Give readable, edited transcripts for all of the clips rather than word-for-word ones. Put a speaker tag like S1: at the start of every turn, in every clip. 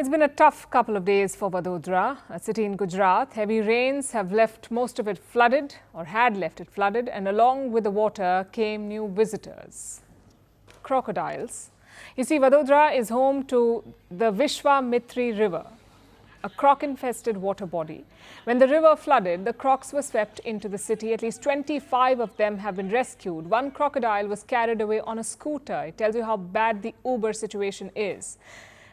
S1: It's been a tough couple of days for Vadodara, a city in Gujarat. Heavy rains have left most of it flooded or had left it flooded, and along with the water came new visitors, crocodiles. You see, Vadodara is home to the Vishwamitri River, a croc-infested water body. When the river flooded, the crocs were swept into the city. At least 25 of them have been rescued. One crocodile was carried away on a scooter. It tells you how bad the Uber situation is.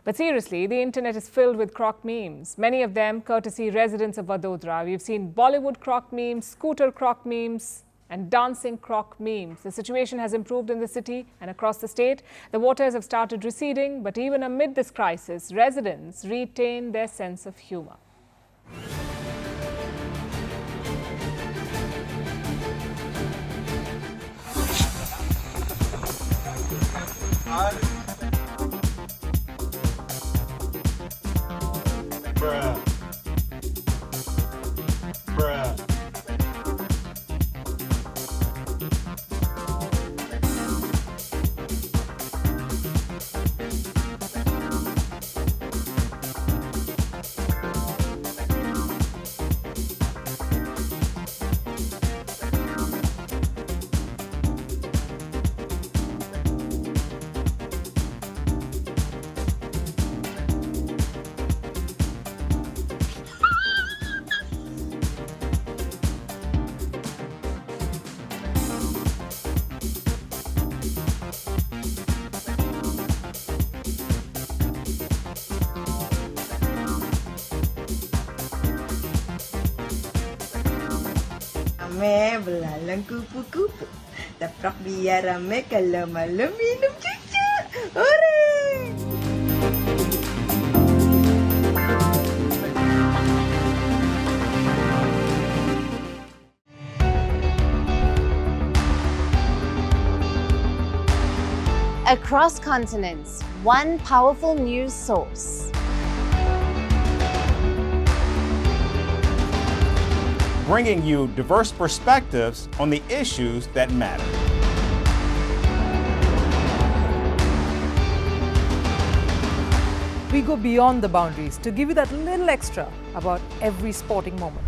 S1: But seriously, the internet is filled with croc memes, many of them courtesy residents of Vadodara. We've seen Bollywood croc memes, scooter croc memes, and dancing croc memes. The situation has improved in the city and across the state. The waters have started receding, but even amid this crisis, residents retain their sense of humour.
S2: Bruh. Bruh.
S3: Rame belalang kupu-kupu, taprak biar rame kalau malam minum cucu. Hooray!
S4: Across continents, one powerful news source.
S5: Bringing you diverse perspectives on the issues that matter.
S6: We go beyond the boundaries to give you that little extra about every sporting moment.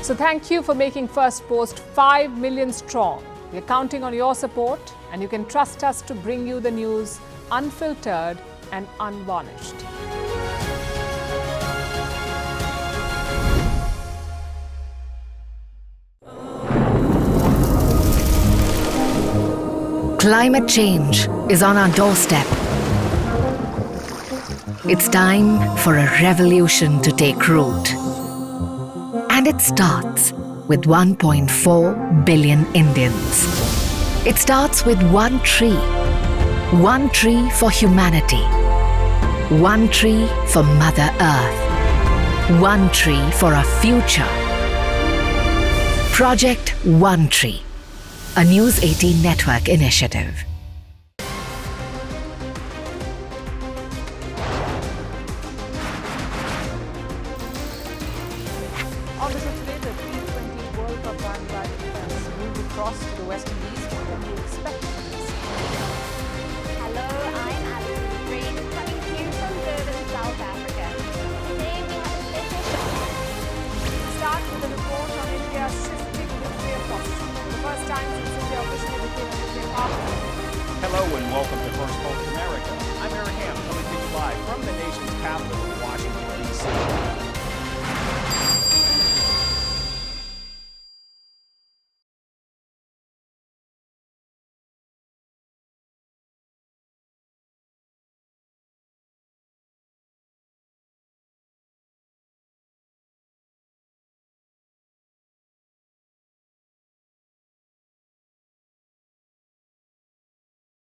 S1: So thank you for making Firstpost 5 million strong. We're counting on your support, and you can trust us to bring you the news unfiltered and unvarnished.
S7: Climate change is on our doorstep. It's time for a revolution to take root. And it starts with 1.4 billion Indians. It starts with one tree for humanity, one tree for Mother Earth, one tree for our future. Project One Tree, a News 18 network initiative.
S1: On the show today, the T20 World Cup bandwagon has moved across to the West Indies. What can we expect from this?
S8: Hello, I'm Alison Green, coming to you from Durban, South Africa. Today we have a special show.
S1: Start with a report on India's shifting nuclear posture. For the first time since India officially became a nuclear power.
S5: Hello and welcome to Firstpost America. I'm Aaron Ham, coming to you live from the nation's capital, Washington, D.C.